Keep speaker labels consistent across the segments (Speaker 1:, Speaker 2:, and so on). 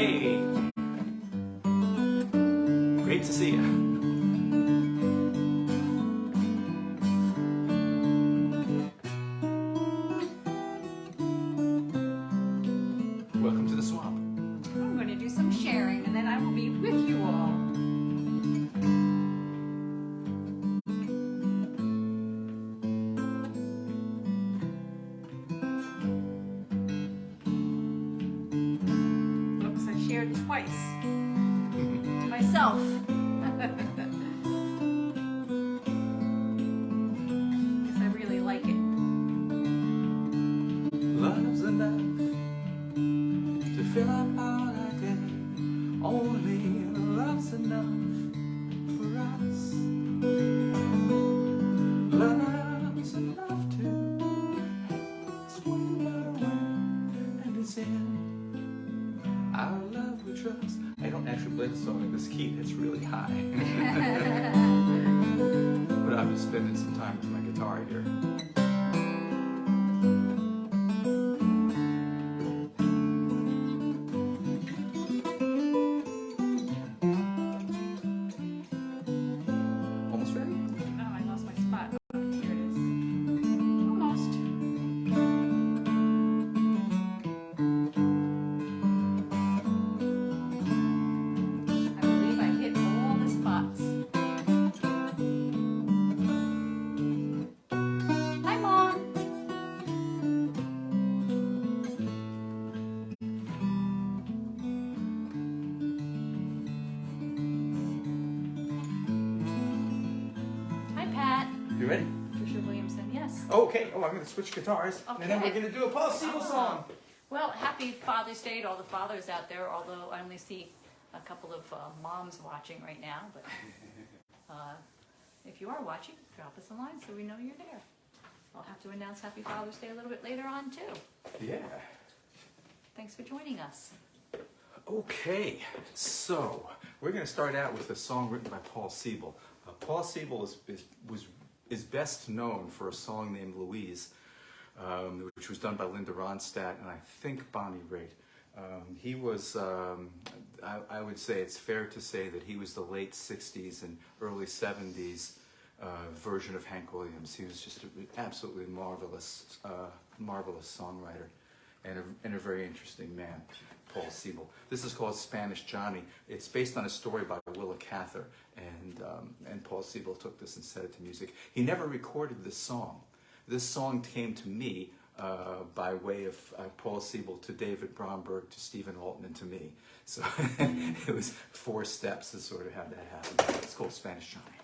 Speaker 1: Hey, great to see you. Welcome to the swamp.
Speaker 2: I'm going to do some sharing and then I will be with you all. Looks I shared twice. To myself. Because I really like it.
Speaker 1: Love's enough to fill up our day. Only love's enough for us. Love's enough to swing away, and it's in our love we trust. I don't actually play the song in this key, it's really high. But I'm just spending some time with my guitar here. Almost ready?
Speaker 2: Oh, I lost my spot. Oh, here it is. Almost. I believe I hit all the spots. Hi, Mom. Hi, Pat.
Speaker 1: You ready?
Speaker 2: Trisha Williamson, yes.
Speaker 1: Okay. Oh, I'm going to switch guitars. And then we're
Speaker 2: Okay.
Speaker 1: going to do a Paul Siebel song.
Speaker 2: Well, happy Father's Day to all the fathers out there, although I only see a couple of moms watching right now. But if you are watching, drop us a line so we know you're there. I'll have to announce Happy Father's Day a little bit later on, too.
Speaker 1: Yeah.
Speaker 2: Thanks for joining us.
Speaker 1: Okay, so we're going to start out with a song written by Paul Siebel. Paul Siebel is best known for a song named Louise, which was done by Linda Ronstadt and I think Bonnie Raitt. He was, I would say it's fair to say that he was the late 60s and early 70s version of Hank Williams. He was just an absolutely marvelous songwriter and a very interesting man, Paul Siebel. This is called Spanish Johnny. It's based on a story by Willa Cather, and Paul Siebel took this and set it to music. He never recorded this song. This song came to me by way of Paul Siebel to David Bromberg to Stephen Alton and to me. So it was 4 steps to sort of have that happen. It's called Spanish Johnny.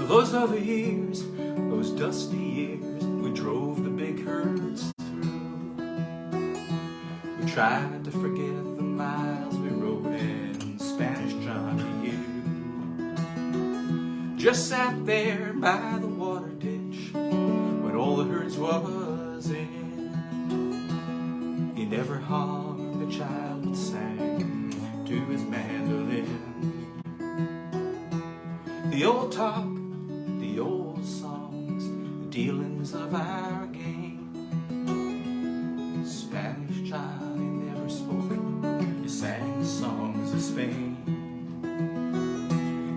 Speaker 1: Those other years, those dusty years, we drove the big herds through. We tried to forget the miles we rode in Spanish Johnny. You just sat there by the water ditch when all the herds was in. He never harmed a child but sang to his mandolin. The old talk, the old songs, the dealings of our game. Spanish Johnny never spoke, he sang the songs of Spain.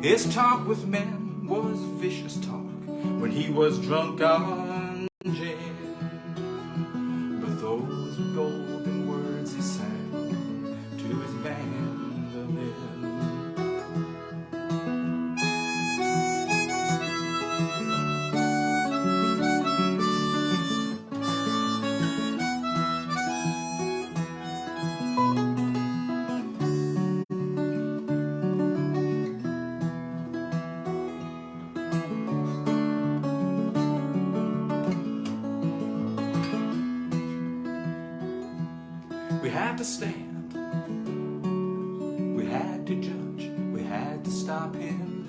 Speaker 1: His talk with men was vicious talk when he was drunk on gin. But those were golden words he sang to his mandolin. We had to stand, we had to judge, we had to stop him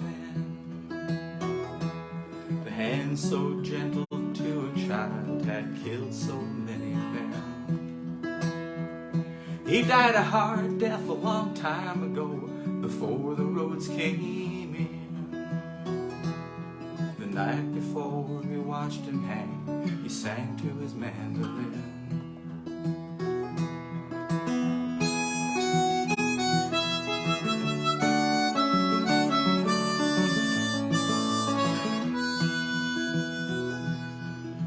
Speaker 1: then. The hand so gentle to a child child had killed so many men. He died a hard death a long time ago, before the roads came in. The night before we watched him hang, he sang to his mandolin.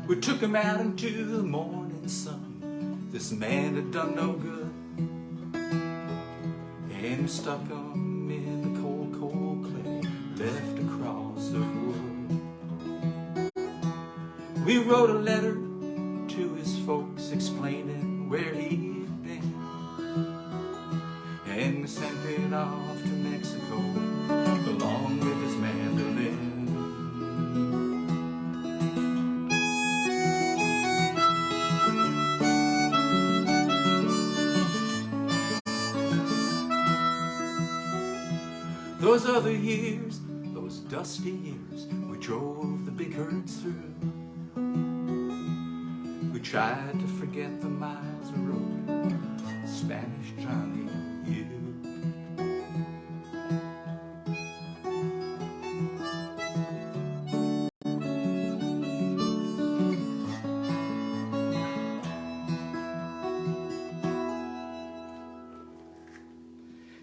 Speaker 1: We took him out into the morning sun. This man had done no good, and we stuck him in the cold, cold clay left across the wood. We wrote a letter to his folks explaining where he'd been, and we sent it off to Mexico along with his mandolin. Those other years, those dusty years, we drove the big herds through. We tried to forget the miles of road, Spanish Johnny and you.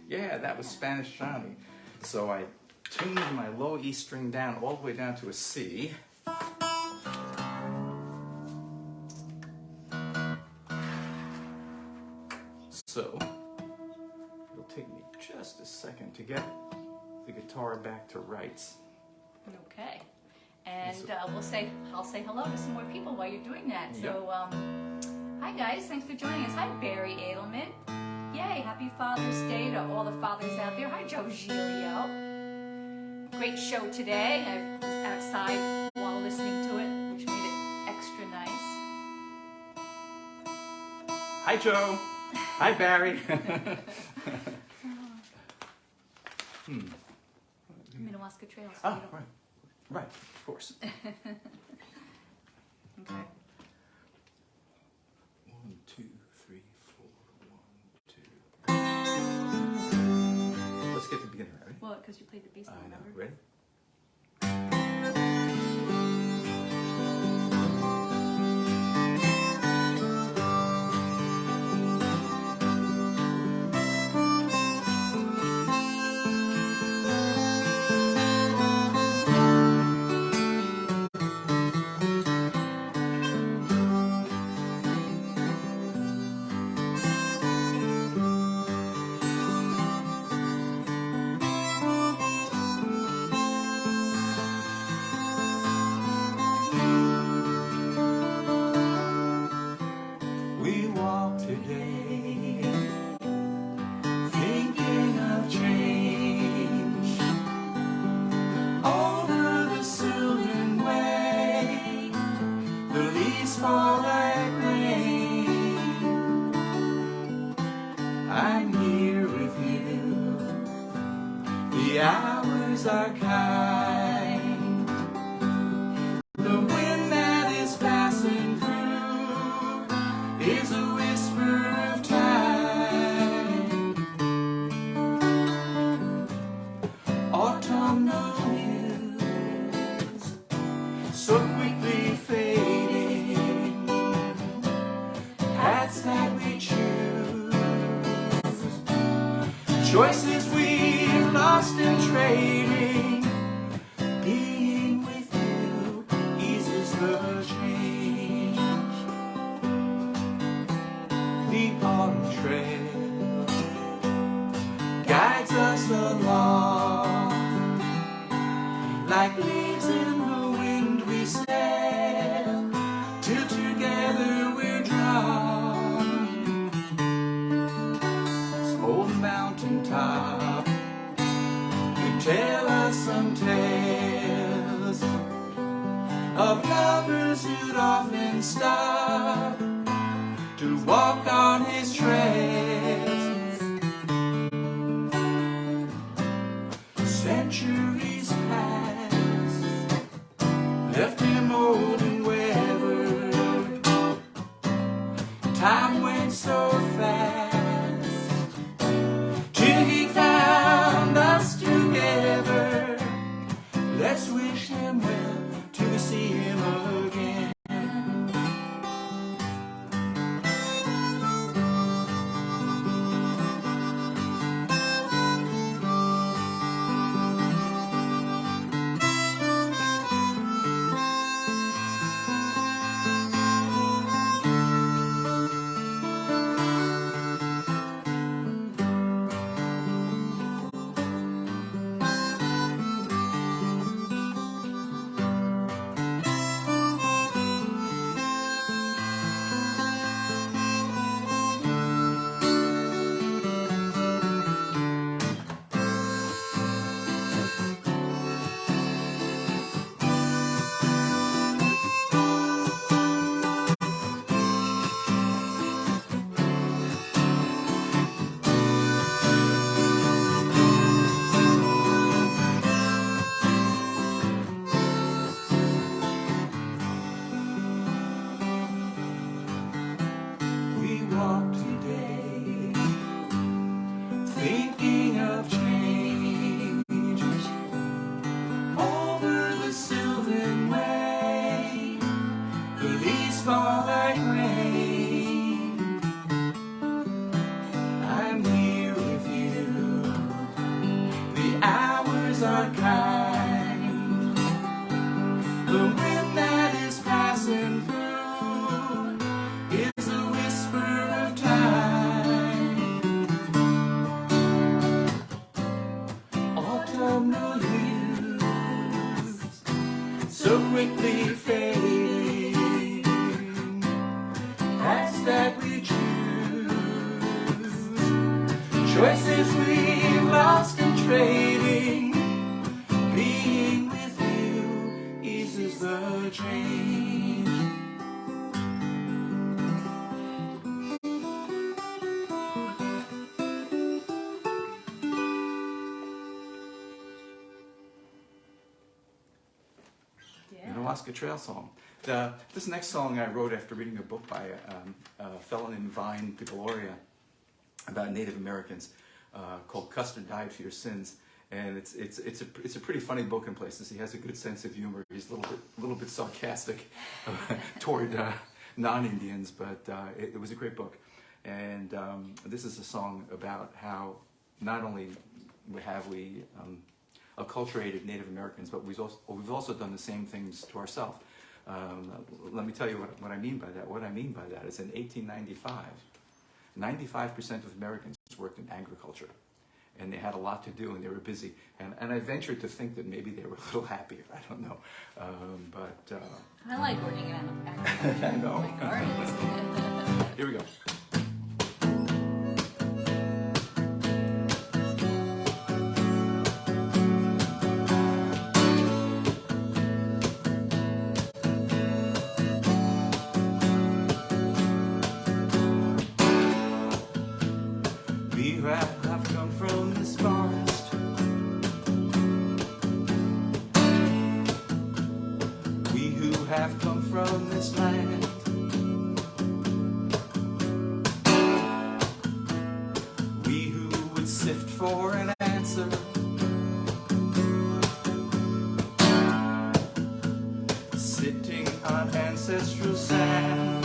Speaker 1: Yeah, that was Spanish Johnny. So I tuned my low E string down all the way down to a C. So it'll take me just a second to get the guitar back to rights.
Speaker 2: Okay. And I'll say hello to some more people while you're doing that.
Speaker 1: Yep.
Speaker 2: So, hi guys, thanks for joining us. Hi Barry Edelman. Yay, happy Father's Day to all the fathers out there. Hi Joe Giglio. Great show today. I was outside while listening to it, which made it extra nice.
Speaker 1: Hi Joe. Hi Barry.
Speaker 2: Minnewaska Trails.
Speaker 1: Oh, right. Right, of course.
Speaker 2: Okay.
Speaker 1: 1, 2, 3, 4. 1, 2. Let's get the beginning, ready?
Speaker 2: Well, because you played the bass,
Speaker 1: I know.
Speaker 2: remember?
Speaker 1: Ready? We walk today, thinking of change. Over the sylvan way, the leaves fall like rain. I'm here with you, the hours are kind. The wind that is passing through is a whisper of time. Autumnal hues so quickly fading, paths that we choose, choices we've lost in trading. Being with you eases the change. The autumn trail guides us along, like leaves in the wind we sail, till together we're drawn. This old mountain top could tell us some tales of lovers who'd often stop to walk on his trails. Centuries past left him old and weathered, slowly fading, paths that we choose, choices we've lost and trading, being with you eases the change. Minnewaska Trail song. This next song I wrote after reading a book by a fellow named Vine Picoloria about Native Americans called "Custer Died for Your Sins," and it's a pretty funny book in places. He has a good sense of humor. He's a little bit sarcastic toward non-Indians, but it was a great book. And this is a song about how not only have we acculturated Native Americans, but we've also done the same things to ourselves. Let me tell you what I mean by that. What I mean by that is in 1895, 95% of Americans worked in agriculture, and they had a lot to do, and they were busy. And I ventured to think that maybe they were a little happier. I don't know, but
Speaker 2: I like working in agriculture.
Speaker 1: I know.
Speaker 2: Like gardens.
Speaker 1: Here we go. I've come from this forest. We who have come from this land, we who would sift for an answer, sitting on ancestral sand.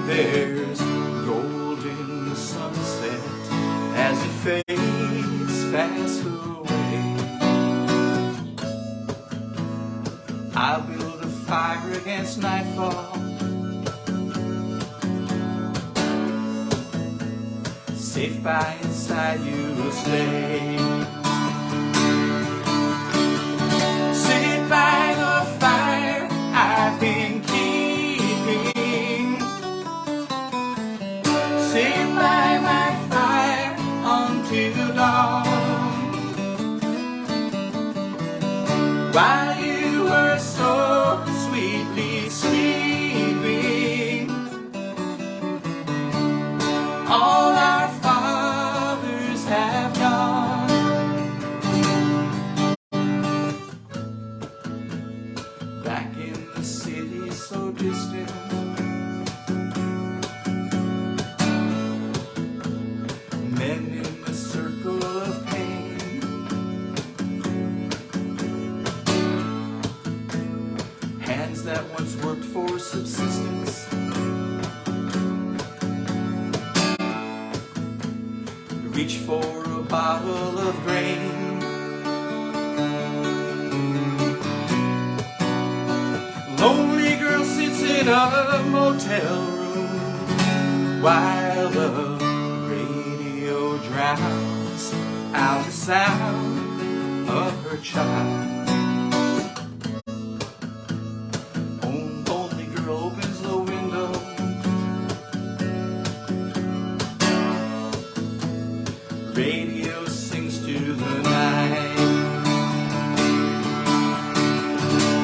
Speaker 1: There's gold in the sunset as it fades fast away. I'll build a fire against nightfall, safe by its side you'll stay. Sit by the fire I've been keeping, sit by my fire until dawn. While you were so sweetly sleeping, all our fathers have gone. Back in the city so distant, men in the circle of pain, hands that once worked for subsistence, reach for a bottle of grain. Lonely girl sits in a motel room while the radio drowns out the sound of her child. Lonely girl opens the window, radio sings to the night.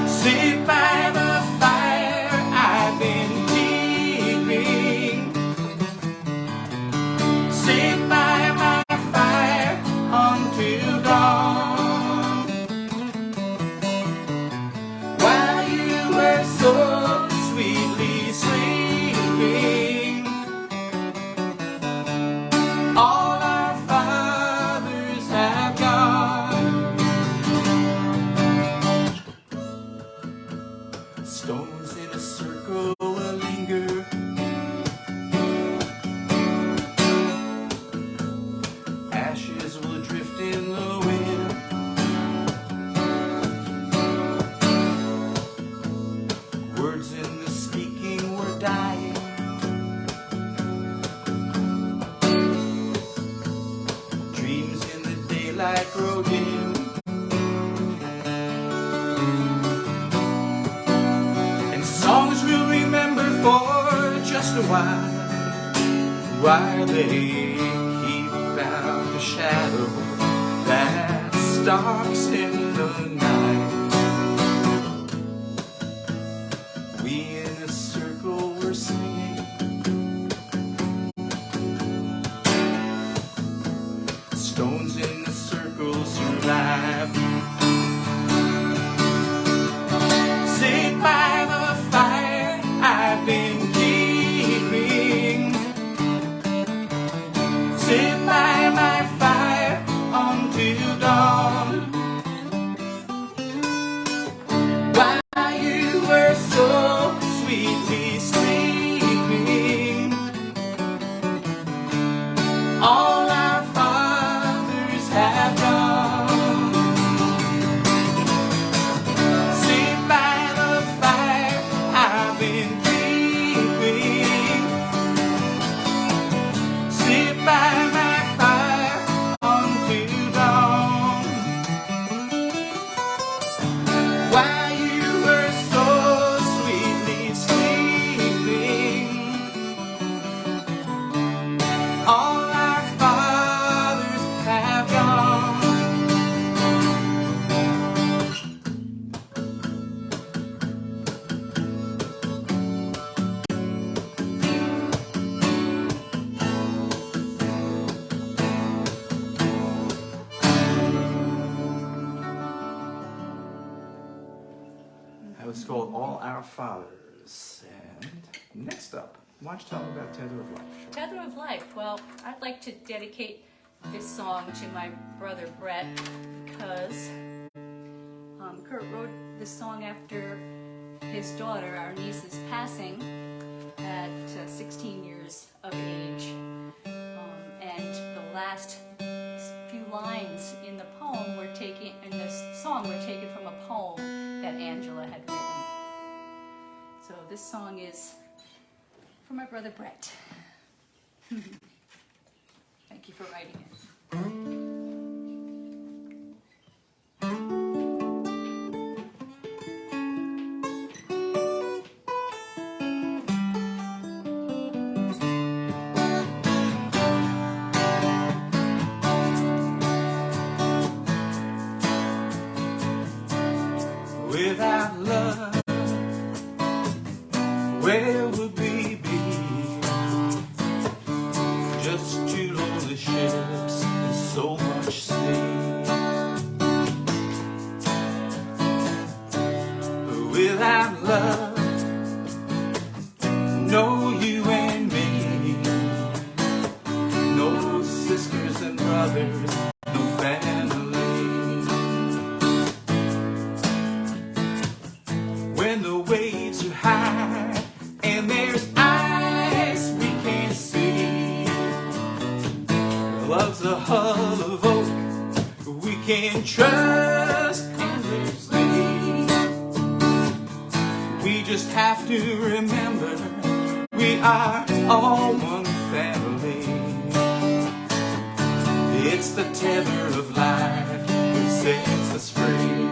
Speaker 1: Sit by the fire I've been keeping, sit by my fire until dawn. While you were so sweetly sleeping, all our fathers rode in. And songs we'll remember for just a while they keep out the shadow that stalks in the night. We in a circle were singing, stones in the circle survive. Sit by the fire I've been keeping. Sit by my fire until dawn. While you were so sweetly sleeping, all our fathers have gone. Sit by the fire I've been keeping. Sit by my fire until dawn. While you were so sweetly sleeping, all our fathers have gone. That was called All Our Fathers. And next up, why don't you tell me about Tether of Life? Cheryl?
Speaker 2: Tether of Life. Well, I'd like to dedicate this song to my brother Brett because Kurt wrote this song after his daughter, our niece's passing at 16 years of age. And the last few lines in the poem were taken, in this song were taken from a poem that Angela had written. So this song is for my brother Brett. Thank you for writing it.
Speaker 1: Without love, where would we be? Just two lonely ships and so much sea. Without love, no you and me, no sisters and brothers, no family. When the waves are high and there's ice we can't see, love's a hull of oak we can trust endlessly. We just have to remember we are all one family. It's the tether of life that sets us free.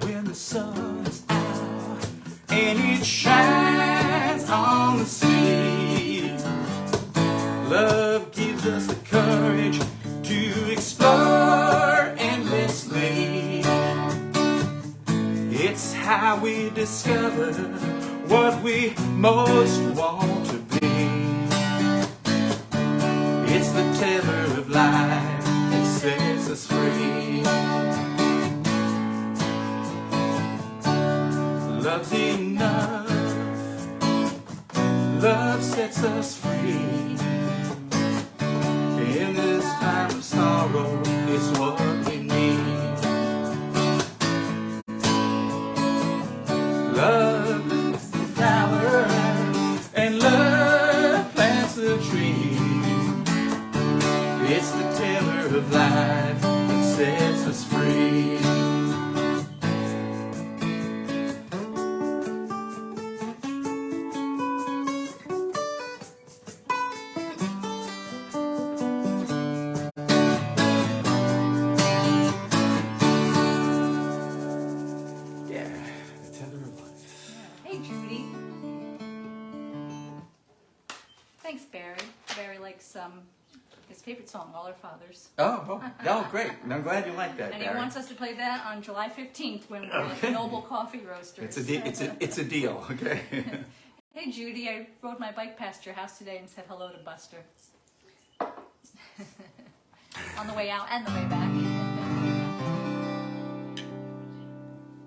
Speaker 1: When the sun's out and it shines on the sea, love gives us the courage to explore endlessly. It's how we discover what we most want to be. It's the tether of life that sets us free. Love's enough. Love sets us free. In this time of sorrow, it's what we need. Love is the flower, and love plants the tree.
Speaker 2: thanks, Barry. Barry likes his favorite song, All Our Fathers.
Speaker 1: Oh, great. And I'm glad you like that,
Speaker 2: And
Speaker 1: Barry.
Speaker 2: he wants us to play that on July 15th when we're at the Noble Coffee Roasters.
Speaker 1: It's a deal, okay?
Speaker 2: Hey, Judy, I rode my bike past your house today and said hello to Buster. On the way out and the way back.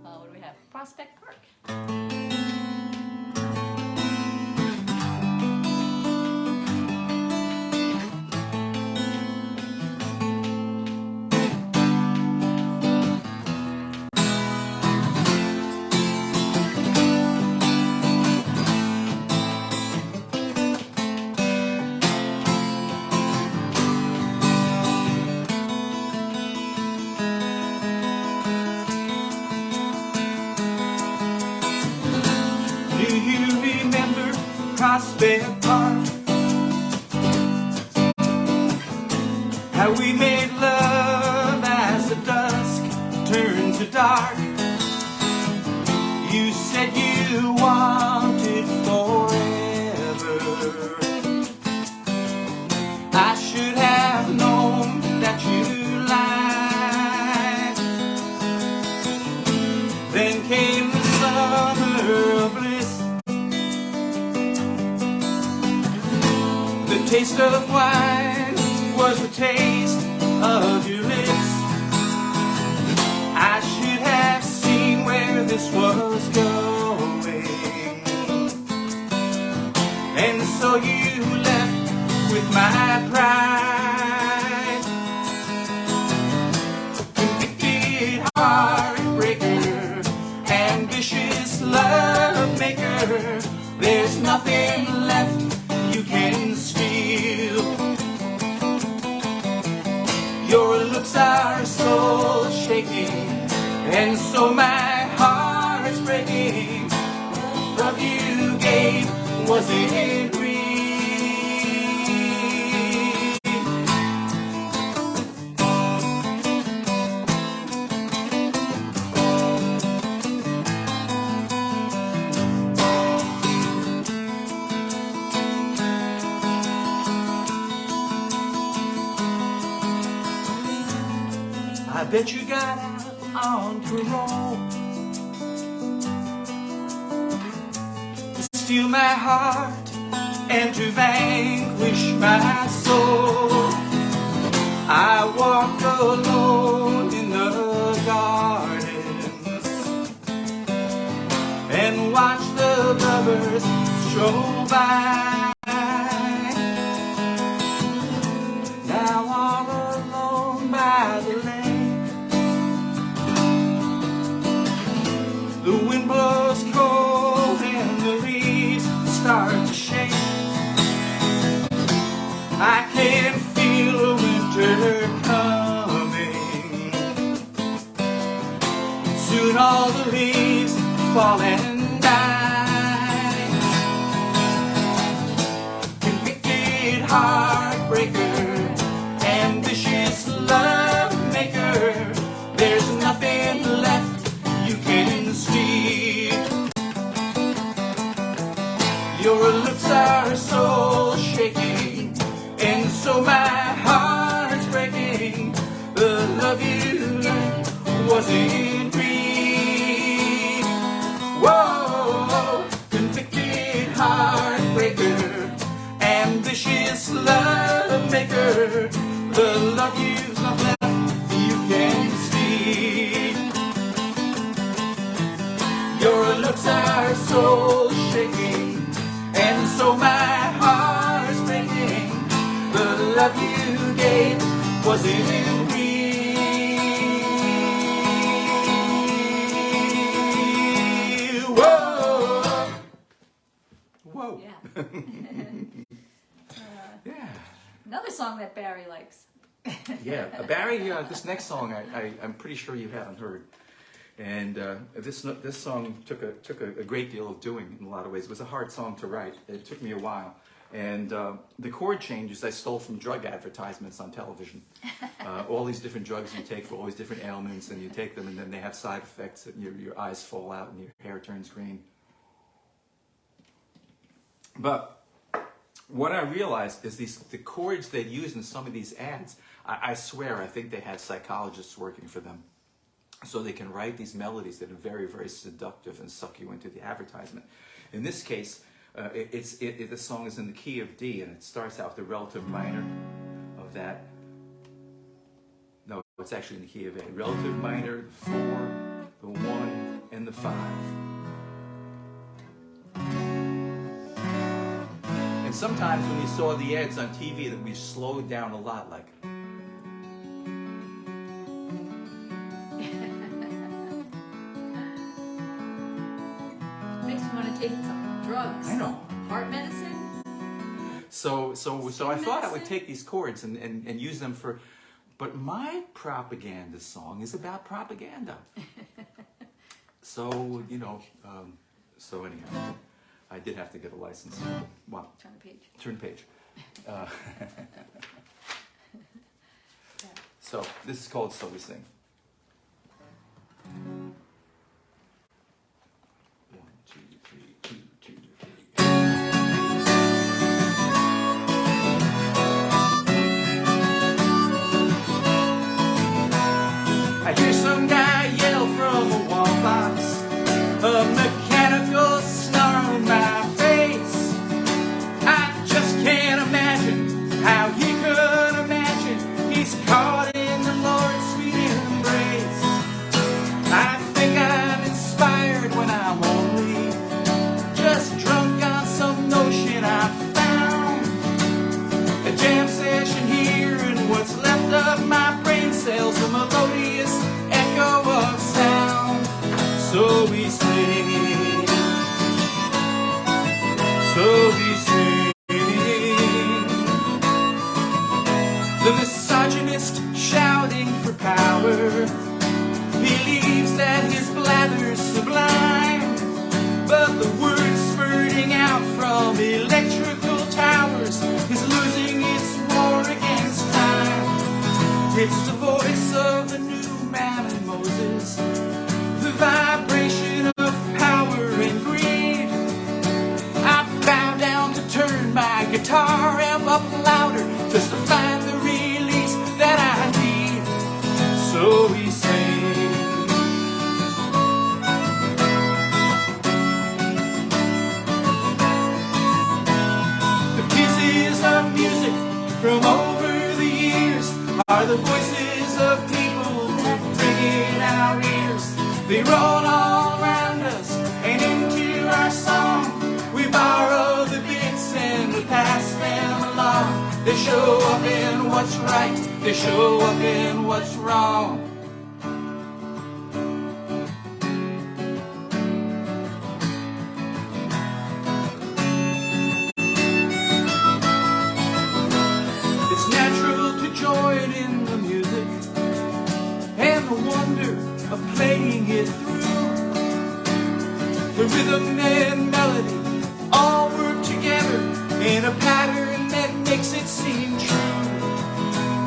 Speaker 2: What do we have? Prospect Park.
Speaker 1: Prospect Park, how we made love as the dusk turned to dark. You said you wanted forever. I should have known that you lied. Then came the summer of bliss. The taste of wine was the taste of your lips. I should have seen where this was going. And so you left with my pride. Convicted heartbreaker, ambitious love maker. There's nothing left you can steal. Your looks are soul shaking, and so my heart's breaking. Love you gave wasn't real. I bet you got out on parole to steal my heart and to vanquish my soul. I walked alone in the gardens and watched the lovers stroll by. Now all alone by the lake, the wind blows cold and the leaves start to shake. I can feel a winter coming. Soon all the leaves fall and die. Convicted heartbreaker, ambitious love maker. There's nothing left you can steal. Your looks are soul shaking, and so my heart's breaking. The love you wasn't real. Whoa, convicted heartbreaker, ambitious love maker. The love you've not left you can steal. Your looks are soul shaking, and so my heart's breaking. The love you gave wasn't real. Whoa. Whoa.
Speaker 2: Yeah.
Speaker 1: Yeah.
Speaker 2: Another song that Barry likes.
Speaker 1: Yeah, Barry, this next song I'm pretty sure you haven't heard. And this song took a great deal of doing in a lot of ways. It was a hard song to write. It took me a while. And the chord changes I stole from drug advertisements on television. All these different drugs you take for all these different ailments, and you take them and then they have side effects, and your eyes fall out and your hair turns green. But what I realized is the chords they use in some of these ads, I swear, I think they had psychologists working for them. So they can write these melodies that are very, very seductive and suck you into the advertisement. In this case, the song is in the key of D, and it starts out with the relative minor of that. No, it's actually in the key of A. Relative minor, the 4, the 1, and the 5. And sometimes when you saw the ads on TV that we slowed down a lot, like...
Speaker 2: Makes me want to take some drugs.
Speaker 1: I know.
Speaker 2: Heart medicine.
Speaker 1: So I thought I would take these chords and use them for... But my propaganda song is about propaganda. So, you know, so anyhow, I did have to get a license. What?
Speaker 2: Turn the page.
Speaker 1: Turn page. So, this is called So We Sing. 1, 2, 3, 2, 2, 3. I hear some guy yell from a wall box, a mechanical snarl in my face. I just can't imagine how he could imagine he's caught in the Lord's sweet embrace. I think I'm inspired when I'm only just drunk on some notion I found. A jam session here and what's left of my brain cells, a melodious echo of sound. So we sing, so we sing. The misogynist shouting for power believes that his blather's sublime, but the word spurting out from electrical towers is losing its war against time. It's the voice of the new man and Moses, the vibration of power and greed. I bow down to turn my guitar amp up louder just to find the release that I need. So we sing. The pieces of music from over the years are the voices of people that ring in our ears. They roll all around us and into our song. We borrow the beats and we pass them along. They show up in what's right, they show up in what's wrong. It's natural to join in the music and the wonder of playing it through. The rhythm and melody all work together in a pattern that makes it seem true.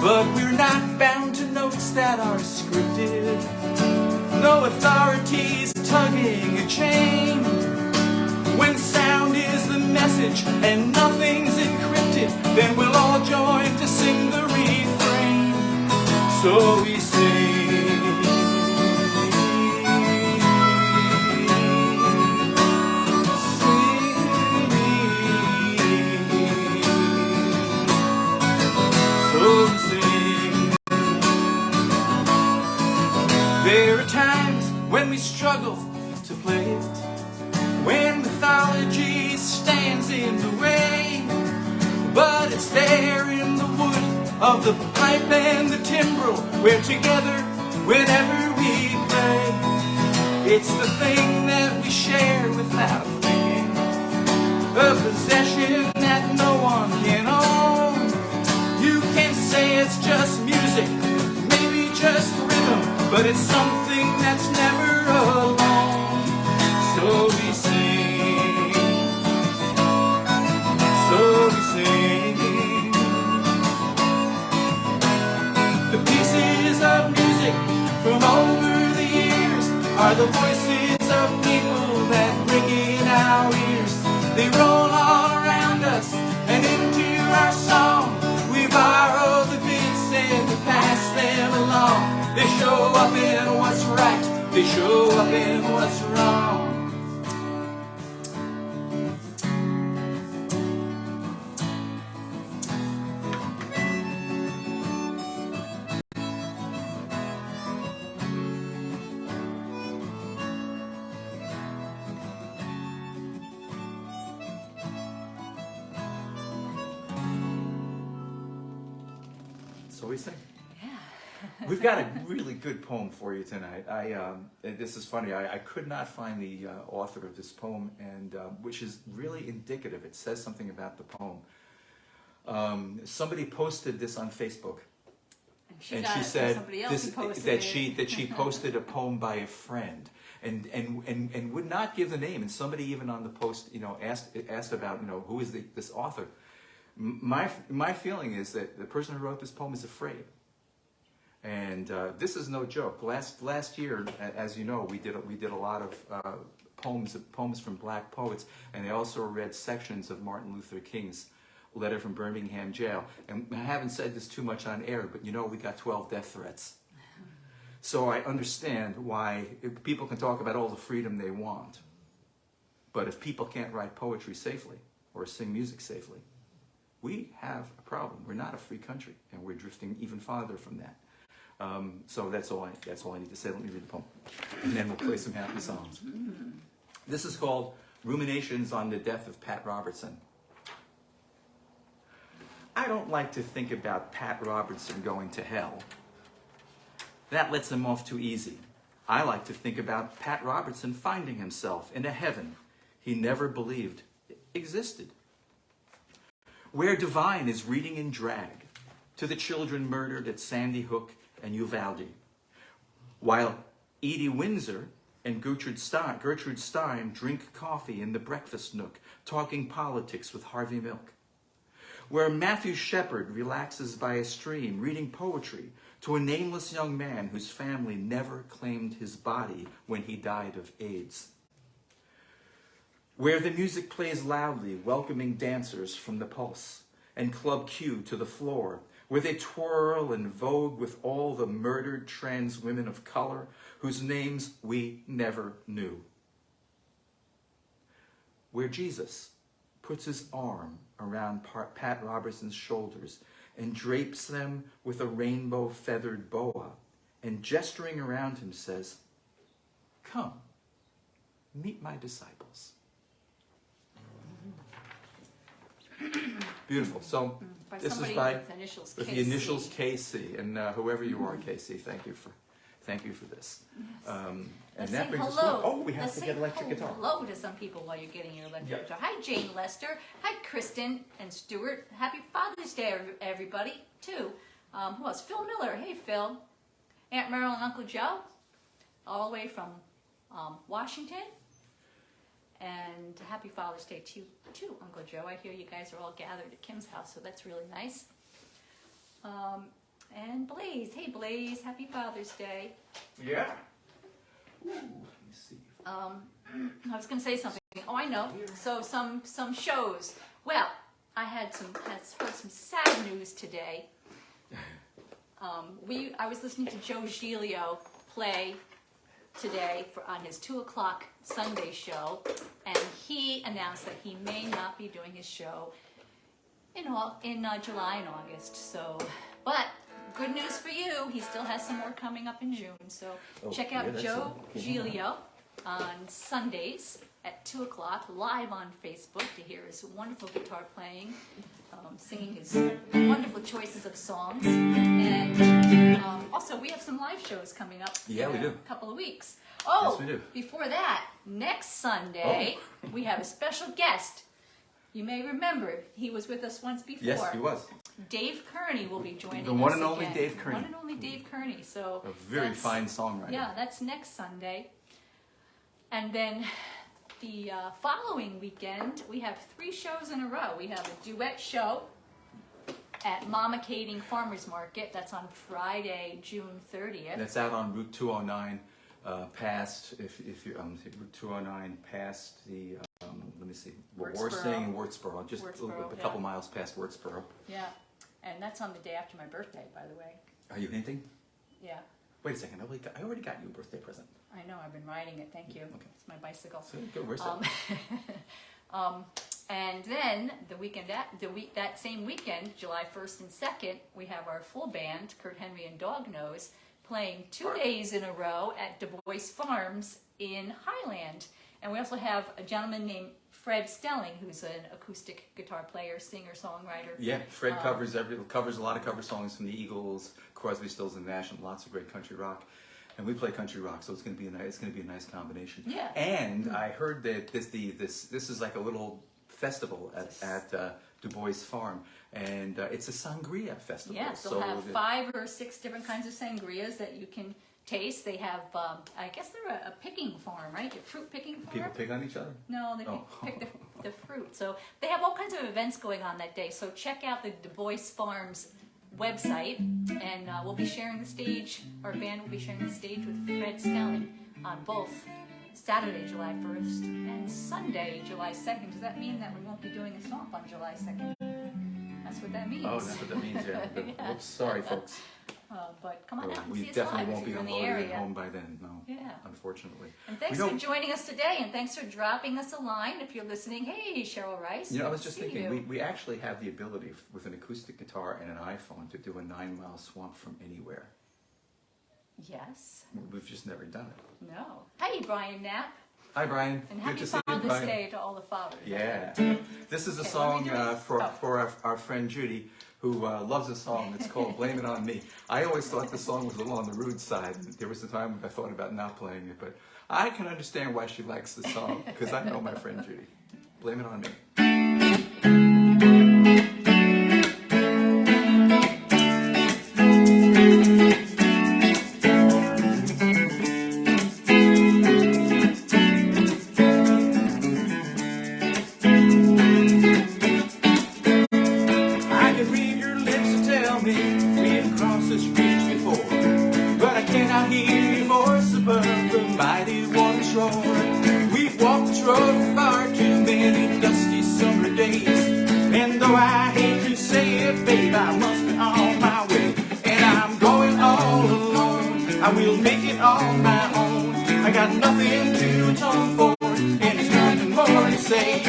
Speaker 1: But we're not bound to notes that are scripted. No authorities tugging a chain. When sound is the message and nothing's encrypted, then we'll all join to sing the refrain. So we sing. There are times when we struggle to play it, when mythology stands in the way, but it's there in the wood of the pipe and the timbrel. We're together whenever we play. It's the thing that we share without thinking, a possession that no one can own. You can say it's just music, maybe just rhythm, but it's something that's never alone. So we sing, so we sing. The pieces of music from over the years are the voices of people that ring in our ears. They roll all around us and They show up in what's wrong. So we sing.
Speaker 2: Yeah.
Speaker 1: We've got a really good poem for you tonight. This is funny. I could not find the author of this poem, and which is really indicative. It says something about the poem. Somebody posted this on Facebook,
Speaker 2: And she said somebody else
Speaker 1: that she posted a poem by a friend, and would not give the name. And somebody even on the post, asked about, who is this author. My feeling is that the person who wrote this poem is afraid. And this is no joke. Last year, as you know, we did a lot of poems from black poets, and they also read sections of Martin Luther King's letter from Birmingham jail. And I haven't said this too much on air, but we got 12 death threats. So I understand why people can talk about all the freedom they want, but if people can't write poetry safely or sing music safely, we have a problem. We're not a free country, and we're drifting even farther from that. So that's all I need to say. Let me read the poem, and then we'll play some happy songs. This is called Ruminations on the Death of Pat Robertson. I don't like to think about Pat Robertson going to hell. That lets him off too easy. I like to think about Pat Robertson finding himself in a heaven he never believed existed, where divine is reading in drag to the children murdered at Sandy Hook and Uvalde, while Edie Windsor and Gertrude Stein drink coffee in the breakfast nook, talking politics with Harvey Milk, where Matthew Shepard relaxes by a stream, reading poetry to a nameless young man whose family never claimed his body when he died of AIDS, where the music plays loudly, welcoming dancers from the Pulse and Club Q to the floor, where they twirl and vogue with all the murdered trans women of color whose names we never knew, where Jesus puts his arm around Pat Robertson's shoulders and drapes them with a rainbow feathered boa, and gesturing around him says, "Come, meet my disciples." Beautiful. So
Speaker 2: By
Speaker 1: this is
Speaker 2: somebody
Speaker 1: by
Speaker 2: with initials
Speaker 1: with
Speaker 2: KC.
Speaker 1: the initials KC, and whoever you are, KC, thank you for this.
Speaker 2: Yes.
Speaker 1: And
Speaker 2: Let's
Speaker 1: that
Speaker 2: sing
Speaker 1: brings us
Speaker 2: hello.
Speaker 1: to, we have
Speaker 2: Let's
Speaker 1: to
Speaker 2: sing
Speaker 1: get electric guitar.
Speaker 2: hello to some people while you're getting your electric
Speaker 1: Yep.
Speaker 2: guitar. Hi, Jane Lester. Hi, Kristen and Stuart. Happy Father's Day, everybody, too. Who else? Phil Miller. Hey, Phil. Aunt Merrill and Uncle Joe, all the way from Washington. And happy Father's Day to you, too, Uncle Joe. I hear you guys are all gathered at Kim's house, so that's really nice. And Blaze. Hey, Blaze. Happy Father's Day.
Speaker 1: Yeah. Ooh, let me see.
Speaker 2: I was going to say something. Oh, I know. So some shows. Well, I heard some sad news today. I was listening to Joe Giglio play today on his 2:00 Sunday show, and he announced that he may not be doing his show in July and August. So, but good news for you, he still has some more coming up in June. So check out Joe Giglio on Sundays at 2:00 live on Facebook to hear his wonderful guitar playing, singing his wonderful choices of songs, and also we have some live shows coming up
Speaker 1: Yeah,
Speaker 2: in
Speaker 1: we do.
Speaker 2: a couple of weeks. Oh,
Speaker 1: Yes, we do.
Speaker 2: before that, next Sunday we have a special guest. You may remember he was with us once before.
Speaker 1: Yes, he was.
Speaker 2: Dave Kearney will be joining us
Speaker 1: The one and only
Speaker 2: again.
Speaker 1: Dave Kearney.
Speaker 2: One and only Dave Kearney. So
Speaker 1: A very
Speaker 2: that's-
Speaker 1: fine songwriter.
Speaker 2: Yeah, that's next Sunday. And then the following weekend, we have 3 shows in a row. We have a duet show at Mama Kading Farmers Market. That's on Friday, June 30th.
Speaker 1: That's out on Route 209, past if you Route 209 past the let me see, we're
Speaker 2: Wurtsboro.
Speaker 1: staying in Wurtsboro, just
Speaker 2: Wurtsboro,
Speaker 1: a couple
Speaker 2: yeah.
Speaker 1: miles past Wurtsboro.
Speaker 2: Yeah, and that's on the day after my birthday, by the way.
Speaker 1: Are you hinting?
Speaker 2: Yeah.
Speaker 1: Wait a second, I already got you a birthday present.
Speaker 2: I know, I've been riding it. Thank you.
Speaker 1: Okay.
Speaker 2: It's my bicycle.
Speaker 1: So good. Where's
Speaker 2: And then that same weekend, July 1st and 2nd, we have our full band, Kurt Henry and Dognose, playing 2 days in a row at Du Bois Farms in Highland. And we also have a gentleman named Fred Stelling, who's an acoustic guitar player, singer, songwriter.
Speaker 1: Yeah, Fred covers a lot of cover songs from the Eagles, Crosby, Stills and Nash, and lots of great country rock. And we play country rock, so it's going to be a nice combination.
Speaker 2: Yeah.
Speaker 1: And I heard that this is like a little festival at Du Bois Farm, and it's a sangria festival.
Speaker 2: Yes, they'll have 5 or 6 different kinds of sangrias that you can taste. They have, I guess they're a picking farm, right? A fruit picking farm.
Speaker 1: People pick on each other?
Speaker 2: No, they pick the fruit. So they have all kinds of events going on that day. So check out the Du Bois Farms website, and we'll be sharing the stage. Our band will be sharing the stage with Fred Stelling on both Saturday, July 1st, and Sunday, July 2nd. Does that mean that we won't be doing a stomp on July 2nd? That's what that means.
Speaker 1: Oh, that's what that means, yeah.
Speaker 2: Yeah.
Speaker 1: Oops, sorry, folks.
Speaker 2: But come on out and
Speaker 1: We
Speaker 2: see us
Speaker 1: definitely
Speaker 2: live
Speaker 1: won't
Speaker 2: if
Speaker 1: be
Speaker 2: you're in the
Speaker 1: unloaded
Speaker 2: area.
Speaker 1: at home by then, no.
Speaker 2: Yeah.
Speaker 1: Unfortunately.
Speaker 2: And thanks for joining us today, and thanks for dropping us a line if you're listening. Hey, Cheryl Rice.
Speaker 1: You know, I was just
Speaker 2: Good to see
Speaker 1: thinking,
Speaker 2: you.
Speaker 1: we actually have the ability with an acoustic guitar and an iPhone to do a 9-mile swamp from anywhere.
Speaker 2: Yes.
Speaker 1: We've just never done it.
Speaker 2: No. Hey, Brian Knapp.
Speaker 1: Hi, Brian.
Speaker 2: And
Speaker 1: Good
Speaker 2: happy
Speaker 1: to see you,
Speaker 2: Father's
Speaker 1: Brian.
Speaker 2: Day to all the fathers.
Speaker 1: Yeah. This is a
Speaker 2: Okay,
Speaker 1: song
Speaker 2: let me do it.
Speaker 1: for our friend Judy, who loves a song. It's called Blame It On Me. I always thought the song was a little on the rude side. There was a time when I thought about not playing it, but I can understand why she likes the song, because I know my friend Judy. Blame It On Me. I will make it on my own. I got nothing to atone for, and there's nothing more to say.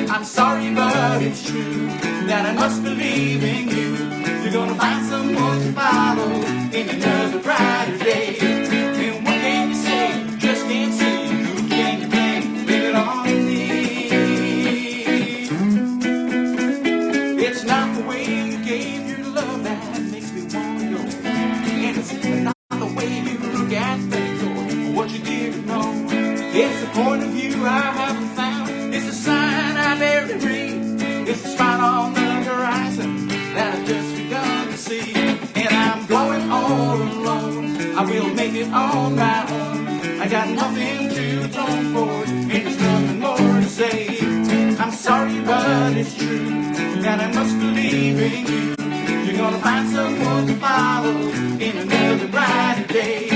Speaker 1: I'm sorry, but it's true that I must believe in you. You're gonna find someone to follow in another brighter day. And what can you say? You just can't see. Who can you blame? Blame it on me. It's not the way you gave your love that makes me want to go, and it's not the way you look at things or what you didn't know. It's the point of view I haven't found. It's a sign I barely read. It's a spot on the horizon that I've just begun to see. And I'm going all alone. I will make it on my own. I got nothing to atone for, and there's nothing more to say. I'm sorry, but it's true that I must believe in you. You're gonna find someone to follow in another brighter day.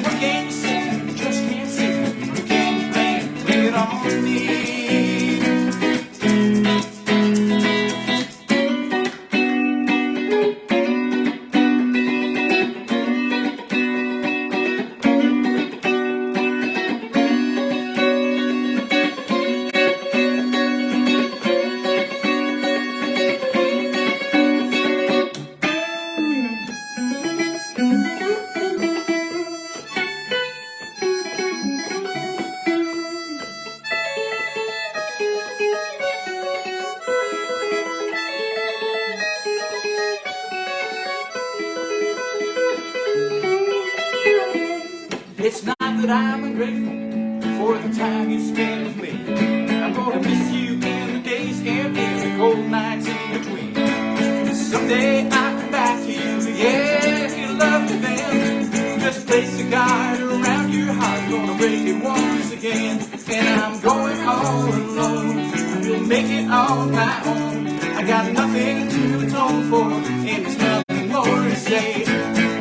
Speaker 1: What can you say? You just can't see. Who can you blame? Blame it on me. It's not that I'm ungrateful for the time you spent with me. I'm gonna miss you in the days and the cold nights in between. Someday I'll come back to you, yeah, you love me then. Just place a guard around your heart, gonna break it once again. And I'm going all alone, I will make it on my own. I got nothing to atone for, and there's nothing more to say.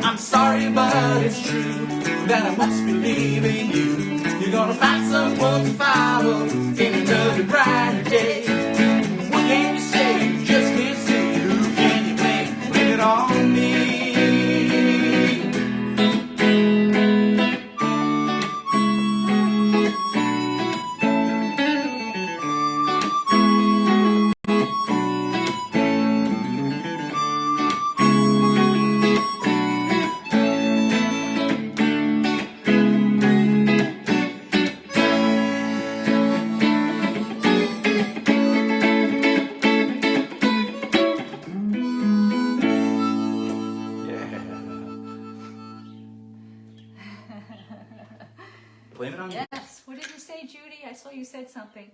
Speaker 1: I'm sorry, but it's true that I must believe in you. You're gonna find someone to follow in another brighter day. What can you say? You just can't see. Who can you blame? Blame it on me.
Speaker 2: Judy. I saw you said something.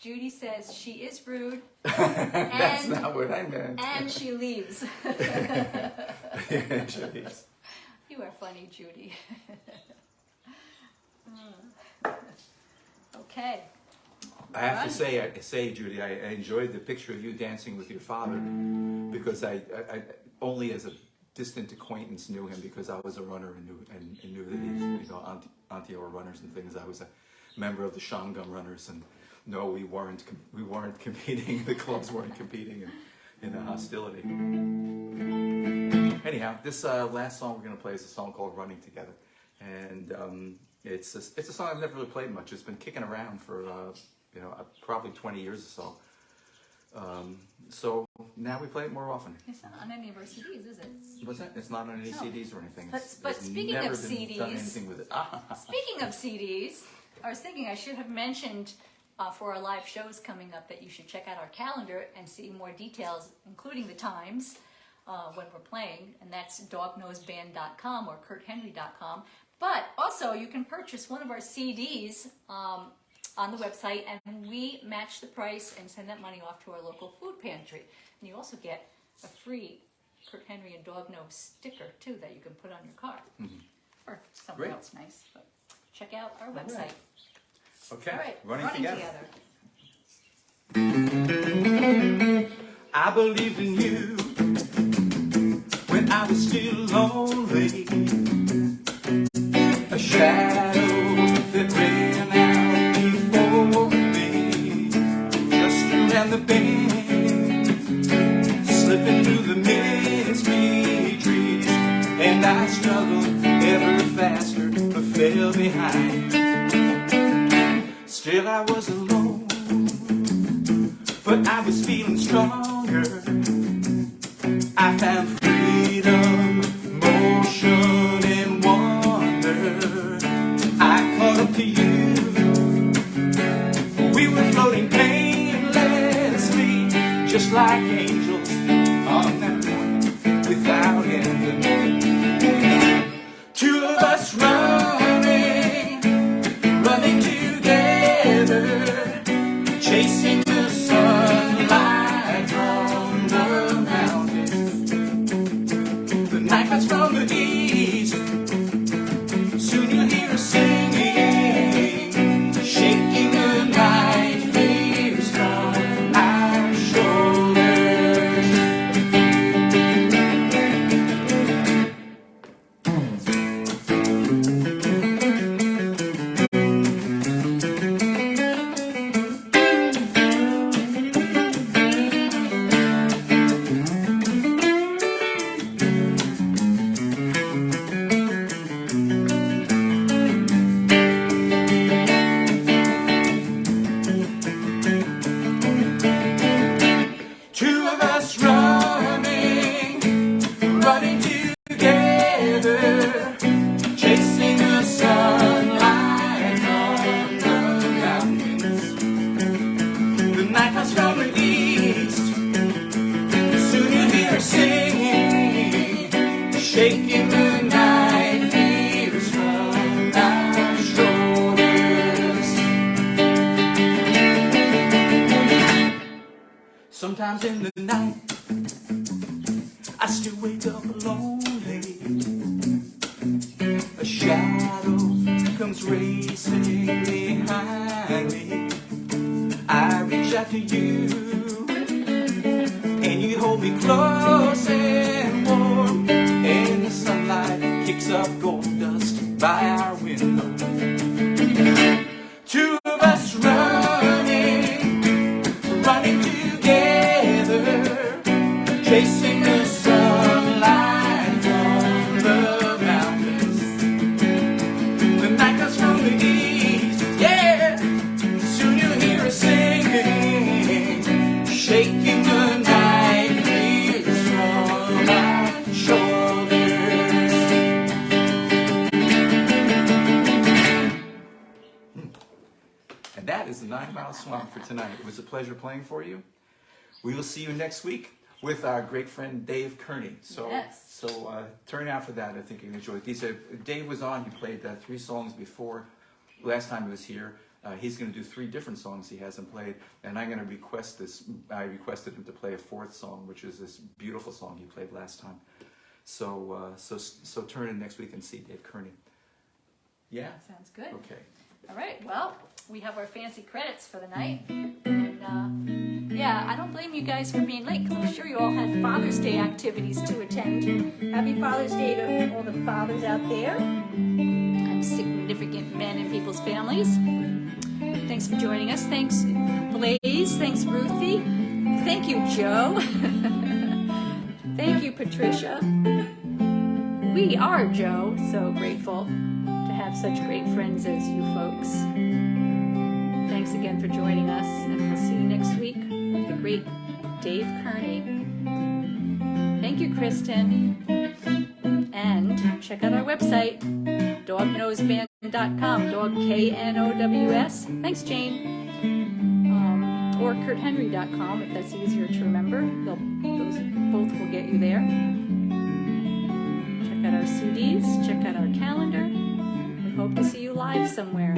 Speaker 2: Judy says she is rude.
Speaker 1: That's not what I meant.
Speaker 2: And she leaves.
Speaker 1: Yeah, she leaves.
Speaker 2: You are funny, Judy. Okay.
Speaker 1: I have to say, Judy, I enjoyed the picture of you dancing with your father because I only as a distant acquaintance knew him because I was a runner and knew that he, Auntie were runners and things. I was a member of the Shangum runners, and no, we weren't competing. The clubs weren't competing in the hostility. Anyhow, this last song we're going to play is a song called "Running Together," and it's a song I've never really played much. It's been kicking around for probably 20 years or so. So now we play it more often.
Speaker 2: It's not on any of our CDs, is it?
Speaker 1: What's that? It's not on any CDs or anything.
Speaker 2: But speaking of CDs,
Speaker 1: done anything with it.
Speaker 2: Speaking of CDs, I was thinking I should have mentioned for our live shows coming up that you should check out our calendar and see more details, including the times when we're playing, and that's dognoseband.com or kurthenry.com. But also, you can purchase one of our CDs on the website, and we match the price and send that money off to our local food pantry. And you also get a free Kurt Henry and Dog Nose sticker, too, that you can put on your car. Mm-hmm. Or something else nice. But check out our website.
Speaker 1: Right. Okay,
Speaker 2: all right.
Speaker 1: Running together.
Speaker 3: I believed in you when I was still lonely. A shadow that ran out before me, just around the bend, slipping through the misty trees, and I struggled ever faster, but fell behind. Still I was alone, but I was feeling stronger. I found freedom, motion, and wonder. I caught up to you. We were floating painlessly, just like angels on that morning without end. Two of us running together, chasing the sunlight from the mountains. The night comes from the east. Soon you'll hear us singing, shaking the night fears from our shoulders. Two of us running together, chasing the sunlight from the mountains. The night comes from the east. Soon you'll hear us singing, shaking the night fears from our shoulders. Sometimes in the night, I still wake up lonely. A shadow comes racing behind me. I reach out to you, and you hold me close and warm. And the sunlight kicks up gold dust by our window. Two of us running together, chasing the sunlight from the mountains. The night comes from the east, yeah. Soon you'll hear us singing, shaking the night breeze from our shoulders.
Speaker 1: And that is the 9 Mile Swamp for tonight. It was a pleasure playing for you. We will see you next week with our great friend Dave Kearney. So,
Speaker 2: Yes.
Speaker 1: so turn out for that. I think you enjoy it. Dave was on. He played 3 songs before last time he was here. He's going to do 3 different songs he hasn't played, and I'm going to request this. I requested him to play a 4th song, which is this beautiful song he played last time. So turn in next week and see Dave Kearney. Yeah?
Speaker 2: Sounds good.
Speaker 1: Okay.
Speaker 2: All right, well, we have our fancy credits for the night. And yeah, I don't blame you guys for being late, because I'm sure you all had Father's Day activities to attend. Happy Father's Day to all the fathers out there and significant men in people's families. Thanks for joining us. Thanks, Blaze. Thanks, Ruthie. Thank you, Joe. Thank you, Patricia. We are, Joe, so grateful to have such great friends as you folks. Thanks again for joining us, and we'll see you next week with the great Dave Kearney. Thank you, Kristen. And check out our website, dognosband.com, dog K-N-O-W-S. Thanks, Jane. Or kurthenry.com if that's easier to remember. Those both will get you there. Check out our CDs, check out our calendar. We hope to see you live somewhere.